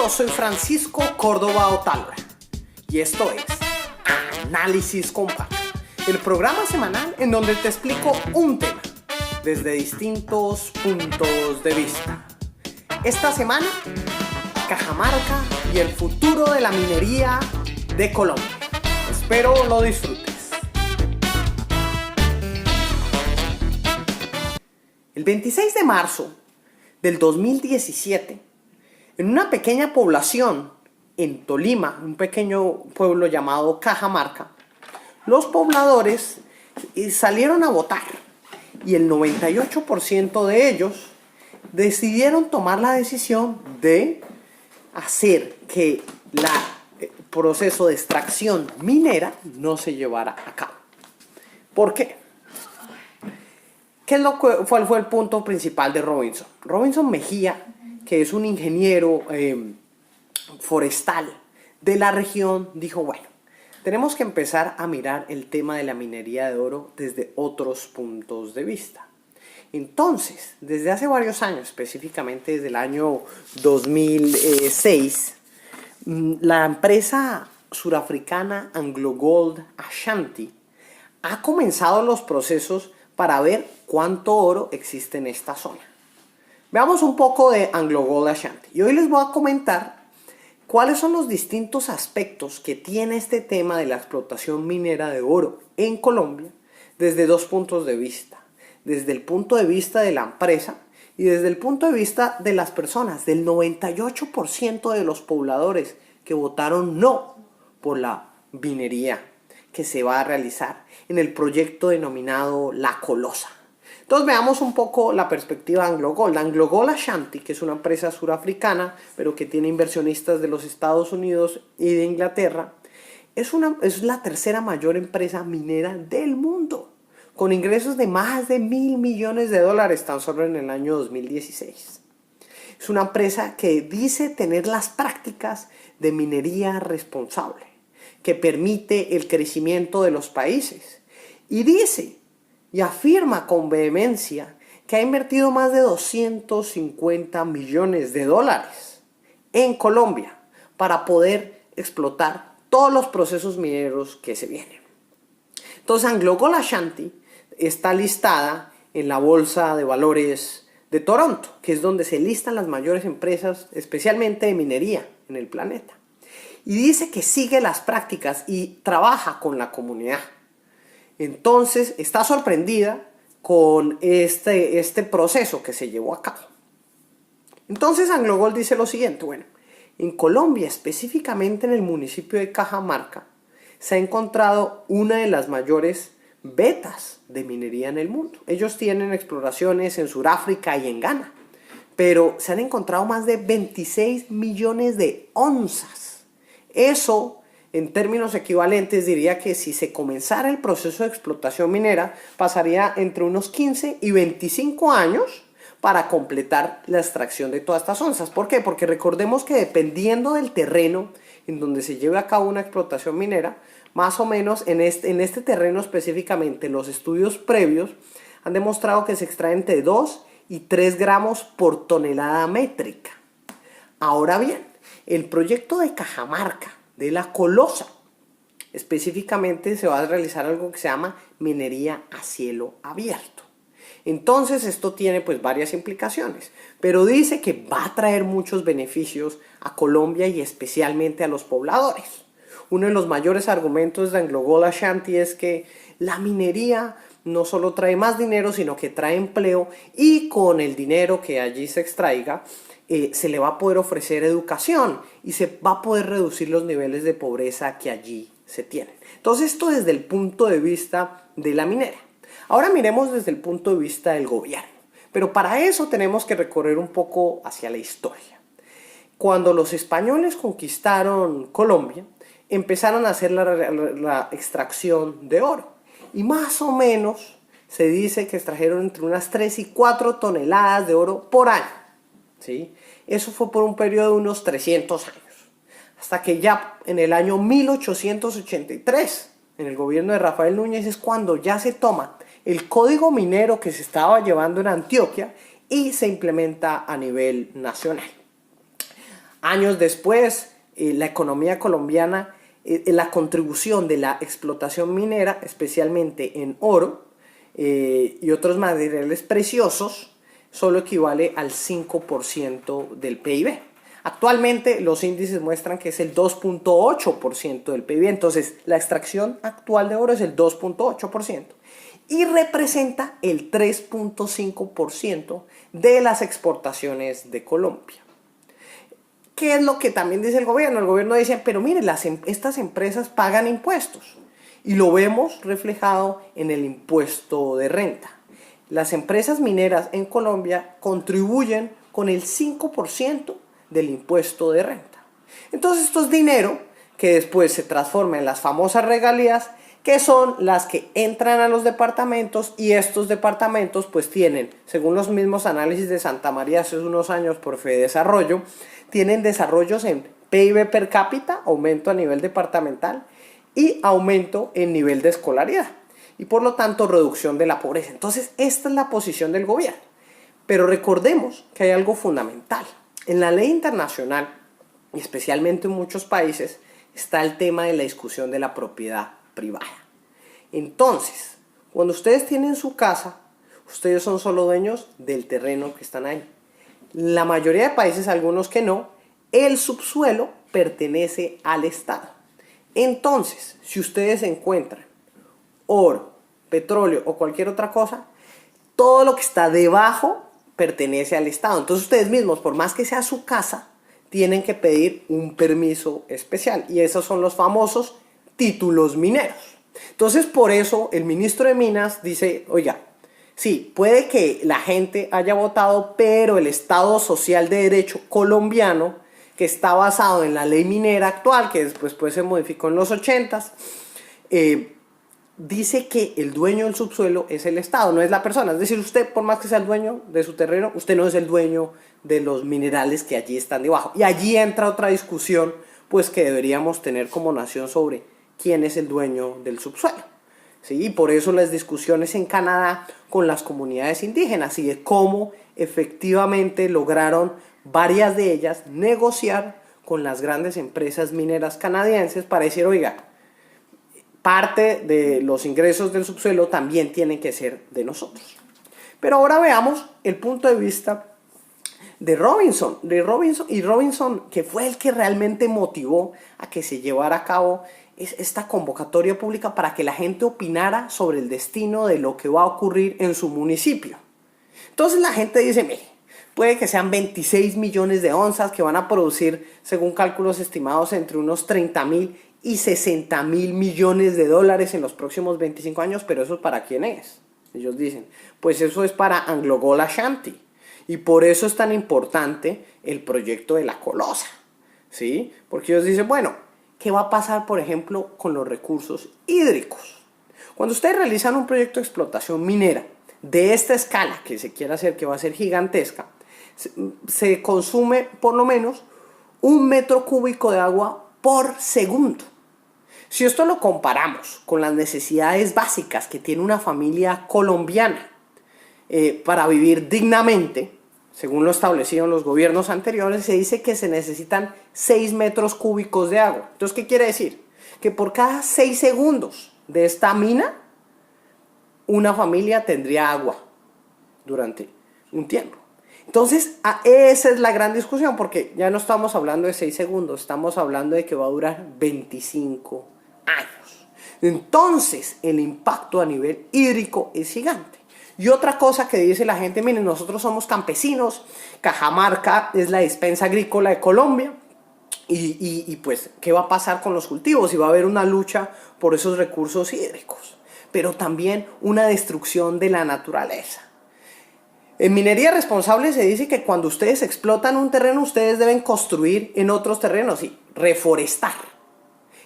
Yo soy Francisco Córdoba Otálora y esto es Análisis Compacto, el programa semanal en donde te explico un tema desde distintos puntos de vista. Esta semana, Cajamarca y el futuro de la minería de Colombia. Espero lo disfrutes. El 26 de marzo del 2017, en una pequeña población en Tolima, un pequeño pueblo llamado Cajamarca, los pobladores salieron a votar y el 98% de ellos decidieron tomar la decisión de hacer que el proceso de extracción minera no se llevara a cabo. ¿Por qué? ¿Cuál fue el punto principal de Robinson? Robinson Mejía, que es un ingeniero forestal de la región, dijo, bueno, tenemos que empezar a mirar el tema de la minería de oro desde otros puntos de vista. Entonces, desde hace varios años, específicamente desde el año 2006, la empresa surafricana AngloGold Ashanti ha comenzado los procesos para ver cuánto oro existe en esta zona. Veamos un poco de AngloGold Ashanti. Y hoy les voy a comentar cuáles son los distintos aspectos que tiene este tema de la explotación minera de oro en Colombia desde dos puntos de vista. Desde el punto de vista de la empresa y desde el punto de vista de las personas, del 98% de los pobladores que votaron no por la minería que se va a realizar en el proyecto denominado La Colosa. Entonces veamos un poco la perspectiva de AngloGold. AngloGold Ashanti, que es una empresa surafricana, pero que tiene inversionistas de los Estados Unidos y de Inglaterra, es la tercera mayor empresa minera del mundo, con ingresos de más de $1.000 millones tan solo en el año 2016. Es una empresa que dice tener las prácticas de minería responsable, que permite el crecimiento de los países, y dice y afirma con vehemencia que ha invertido más de $250 millones en Colombia para poder explotar todos los procesos mineros que se vienen. Entonces AngloGold Ashanti está listada en la Bolsa de Valores de Toronto, que es donde se listan las mayores empresas, especialmente de minería en el planeta. Y dice que sigue las prácticas y trabaja con la comunidad. Entonces está sorprendida con este proceso que se llevó a cabo. Entonces AngloGold dice lo siguiente, bueno, en Colombia, específicamente en el municipio de Cajamarca, se ha encontrado una de las mayores vetas de minería en el mundo. Ellos tienen exploraciones en Sudáfrica y en Ghana, pero se han encontrado más de 26 millones de onzas. Eso, en términos equivalentes, diría que si se comenzara el proceso de explotación minera, pasaría entre unos 15 y 25 años para completar la extracción de todas estas onzas. ¿Por qué? Porque recordemos que dependiendo del terreno en donde se lleve a cabo una explotación minera, más o menos en este terreno específicamente, los estudios previos han demostrado que se extrae entre 2 y 3 gramos por tonelada métrica. Ahora bien, el proyecto de Cajamarca, de La Colosa, específicamente se va a realizar algo que se llama minería a cielo abierto. Entonces esto tiene pues varias implicaciones, pero dice que va a traer muchos beneficios a Colombia y especialmente a los pobladores. Uno de los mayores argumentos de AngloGold Ashanti es que la minería no solo trae más dinero, sino que trae empleo, y con el dinero que allí se extraiga, se le va a poder ofrecer educación y se va a poder reducir los niveles de pobreza que allí se tienen. Entonces esto desde el punto de vista de la minera. Ahora miremos desde el punto de vista del gobierno, pero para eso tenemos que recorrer un poco hacia la historia. Cuando los españoles conquistaron Colombia, empezaron a hacer la extracción de oro, y más o menos se dice que extrajeron entre unas 3 y 4 toneladas de oro por año. ¿Sí? Eso fue por un periodo de unos 300 años, hasta que ya en el año 1883, en el gobierno de Rafael Núñez, es cuando ya se toma el código minero que se estaba llevando en Antioquia y se implementa a nivel nacional. Años después, la economía colombiana, la contribución de la explotación minera, especialmente en oro y otros materiales preciosos, solo equivale al 5% del PIB. Actualmente los índices muestran que es el 2.8% del PIB, entonces la extracción actual de oro es el 2.8% y representa el 3.5% de las exportaciones de Colombia. ¿Qué es lo que también dice el gobierno? El gobierno dice, pero miren, estas empresas pagan impuestos y lo vemos reflejado en el impuesto de renta. Las empresas mineras en Colombia contribuyen con el 5% del impuesto de renta. Entonces esto es dinero que después se transforma en las famosas regalías, que son las que entran a los departamentos, y estos departamentos pues tienen, según los mismos análisis de Santa María hace unos años por Fedesarrollo, tienen desarrollos en PIB per cápita, aumento a nivel departamental y aumento en nivel de escolaridad y por lo tanto reducción de la pobreza. Entonces esta es la posición del gobierno, pero recordemos que hay algo fundamental. En la ley internacional, y especialmente en muchos países, está el tema de la discusión de la propiedad privada. Entonces, cuando ustedes tienen su casa, ustedes son solo dueños del terreno que están ahí. La mayoría de países, algunos que no, el subsuelo pertenece al Estado. Entonces, si ustedes encuentran oro, petróleo o cualquier otra cosa, todo lo que está debajo pertenece al Estado. Entonces ustedes mismos, por más que sea su casa, tienen que pedir un permiso especial, y esos son los famosos títulos mineros. Entonces por eso el ministro de Minas dice, oiga, sí, puede que la gente haya votado, pero el Estado Social de Derecho colombiano, que está basado en la ley minera actual, que después pues, se modificó en los 80s, dice que el dueño del subsuelo es el Estado, no es la persona. Es decir, usted, por más que sea el dueño de su terreno, usted no es el dueño de los minerales que allí están debajo. Y allí entra otra discusión pues, que deberíamos tener como nación sobre quién es el dueño del subsuelo. ¿Sí? Y por eso las discusiones en Canadá con las comunidades indígenas y de cómo efectivamente lograron varias de ellas negociar con las grandes empresas mineras canadienses para decir, oiga, parte de los ingresos del subsuelo también tienen que ser de nosotros. Pero ahora veamos el punto de vista de Robinson, que fue el que realmente motivó a que se llevara a cabo esta convocatoria pública para que la gente opinara sobre el destino de lo que va a ocurrir en su municipio. Entonces la gente dice, mire, puede que sean 26 millones de onzas que van a producir, según cálculos estimados, entre unos 30.000 y 60.000 millones de dólares en los próximos 25 años, pero ¿eso para quién es? Ellos dicen, pues eso es para AngloGold Ashanti, y por eso es tan importante el proyecto de la Colosa, ¿sí? Porque ellos dicen, bueno, ¿qué va a pasar, por ejemplo, con los recursos hídricos? Cuando ustedes realizan un proyecto de explotación minera de esta escala que se quiere hacer, que va a ser gigantesca, se consume por lo menos 1 metro cúbico de agua por segundo. Si esto lo comparamos con las necesidades básicas que tiene una familia colombiana para vivir dignamente, según lo establecido en los gobiernos anteriores, se dice que se necesitan 6 metros cúbicos de agua. Entonces, ¿qué quiere decir? Que por cada 6 segundos de esta mina, una familia tendría agua durante un tiempo. Entonces, esa es la gran discusión, porque ya no estamos hablando de 6 segundos, estamos hablando de que va a durar 25 años. Entonces, el impacto a nivel hídrico es gigante. Y otra cosa que dice la gente, miren, nosotros somos campesinos, Cajamarca es la despensa agrícola de Colombia, y pues, ¿qué va a pasar con los cultivos? Y va a haber una lucha por esos recursos hídricos, pero también una destrucción de la naturaleza. En minería responsable se dice que cuando ustedes explotan un terreno, ustedes deben construir en otros terrenos y reforestar.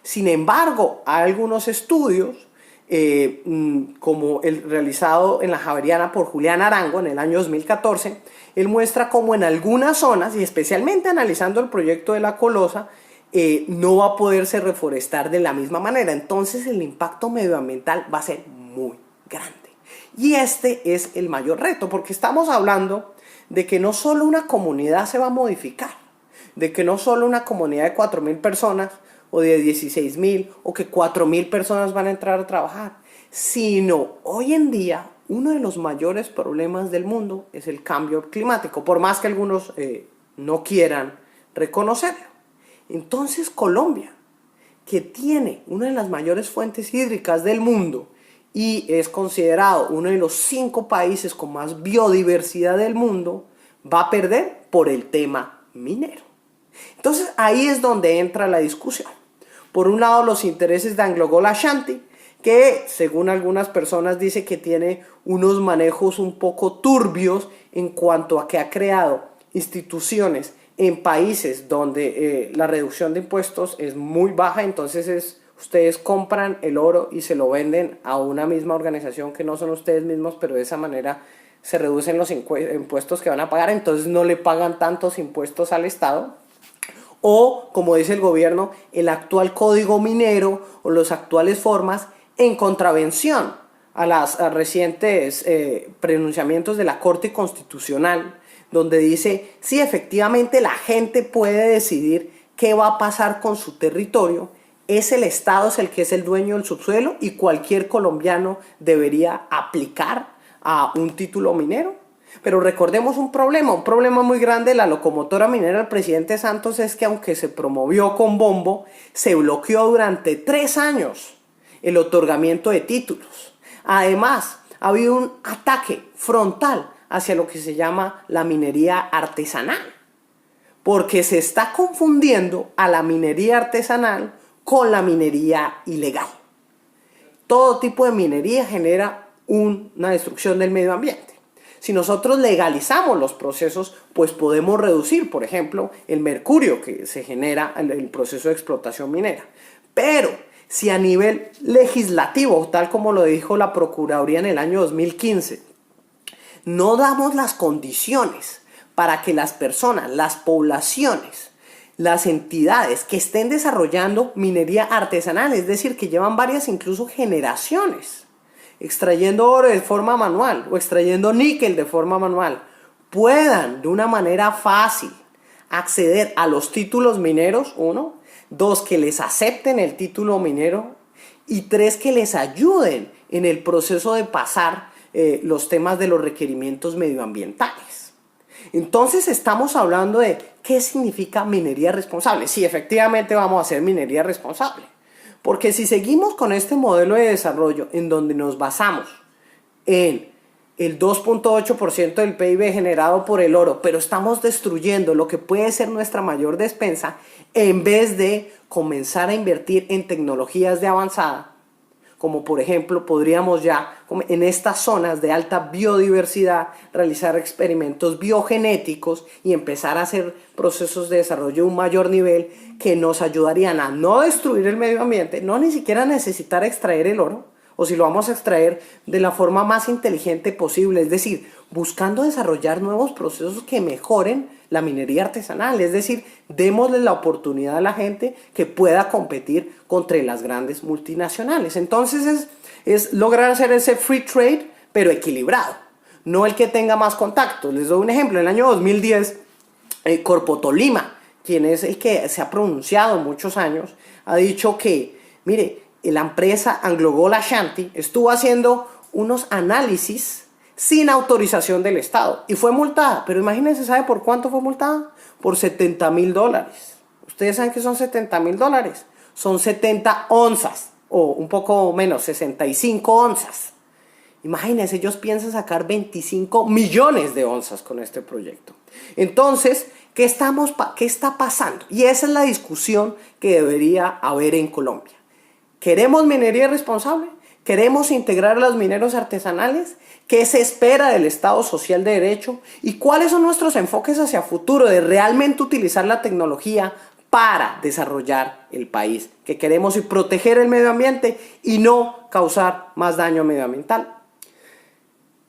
Sin embargo, hay algunos estudios, como el realizado en la Javeriana por Julián Arango en el año 2014, él muestra cómo en algunas zonas, y especialmente analizando el proyecto de la Colosa, no va a poderse reforestar de la misma manera. Entonces el impacto medioambiental va a ser muy grande. Y este es el mayor reto, porque estamos hablando de que no solo una comunidad se va a modificar. de que no solo una comunidad de 4.000 personas o de 16.000 o que 4.000 personas van a entrar a trabajar, sino hoy en día uno de los mayores problemas del mundo es el cambio climático, por más que algunos no quieran reconocerlo. Entonces Colombia, que tiene una de las mayores fuentes hídricas del mundo y es considerado uno de los 5 países con más biodiversidad del mundo, va a perder por el tema minero. Entonces ahí es donde entra la discusión. Por un lado, los intereses de AngloGold Ashanti, que según algunas personas dice que tiene unos manejos un poco turbios en cuanto a que ha creado instituciones en países donde la reducción de impuestos es muy baja. Entonces ustedes compran el oro y se lo venden a una misma organización que no son ustedes mismos, pero de esa manera se reducen los impuestos que van a pagar, entonces no le pagan tantos impuestos al Estado. O, como dice el gobierno, el actual código minero o las actuales formas en contravención a los recientes pronunciamientos de la Corte Constitucional, donde dice, sí, efectivamente la gente puede decidir qué va a pasar con su territorio, es el Estado el que es el dueño del subsuelo y cualquier colombiano debería aplicar a un título minero. Pero recordemos un problema muy grande de la locomotora minera del presidente Santos es que aunque se promovió con bombo, se bloqueó durante 3 años el otorgamiento de títulos. Además, ha habido un ataque frontal hacia lo que se llama la minería artesanal, porque se está confundiendo a la minería artesanal con la minería ilegal. Todo tipo de minería genera una destrucción del medio ambiente. Si nosotros legalizamos los procesos, pues podemos reducir, por ejemplo, el mercurio que se genera en el proceso de explotación minera. Pero si a nivel legislativo, tal como lo dijo la Procuraduría en el año 2015, no damos las condiciones para que las personas, las poblaciones, las entidades que estén desarrollando minería artesanal, es decir, que llevan varias incluso generaciones, extrayendo oro de forma manual o extrayendo níquel de forma manual, puedan de una manera fácil acceder a los títulos mineros, 1, 2, que les acepten el título minero y 3, que les ayuden en el proceso de pasar los temas de los requerimientos medioambientales. Entonces estamos hablando de qué significa minería responsable. Sí, efectivamente vamos a hacer minería responsable. Porque si seguimos con este modelo de desarrollo en donde nos basamos en el 2.8% del PIB generado por el oro, pero estamos destruyendo lo que puede ser nuestra mayor despensa, en vez de comenzar a invertir en tecnologías de avanzada, como por ejemplo podríamos ya en estas zonas de alta biodiversidad realizar experimentos biogenéticos y empezar a hacer procesos de desarrollo de un mayor nivel que nos ayudarían a no destruir el medio ambiente, no ni siquiera necesitar extraer el oro, o si lo vamos a extraer de la forma más inteligente posible, es decir, buscando desarrollar nuevos procesos que mejoren la minería artesanal, es decir, démosle la oportunidad a la gente que pueda competir contra las grandes multinacionales. Entonces es lograr hacer ese free trade, pero equilibrado, no el que tenga más contactos. Les doy un ejemplo, en el año 2010, Corpo Tolima, quien es el que se ha pronunciado muchos años, ha dicho que, mire, la empresa AngloGold Ashanti estuvo haciendo unos análisis sin autorización del Estado y fue multada. Pero imagínense, ¿sabe por cuánto fue multada? Por $70.000. ¿Ustedes saben qué son $70.000? Son 70 onzas, o un poco menos, 65 onzas. Imagínense, ellos piensan sacar 25 millones de onzas con este proyecto. Entonces, ¿qué está pasando? Y esa es la discusión que debería haber en Colombia. ¿Queremos minería responsable? ¿Queremos integrar a los mineros artesanales? ¿Qué se espera del Estado social de derecho? ¿Y cuáles son nuestros enfoques hacia futuro de realmente utilizar la tecnología para desarrollar el país que queremos y proteger el medio ambiente y no causar más daño medioambiental?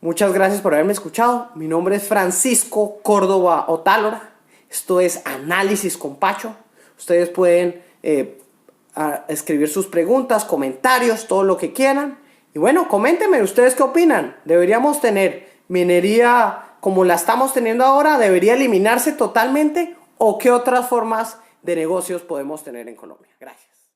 Muchas gracias por haberme escuchado. Mi nombre es Francisco Córdoba Otálora. Esto es Análisis con Pacho. Ustedes pueden escribir sus preguntas, comentarios, todo lo que quieran. Y bueno, coméntenme, ¿ustedes qué opinan? ¿Deberíamos tener minería como la estamos teniendo ahora? ¿Debería eliminarse totalmente? ¿O qué otras formas de negocios podemos tener en Colombia? Gracias.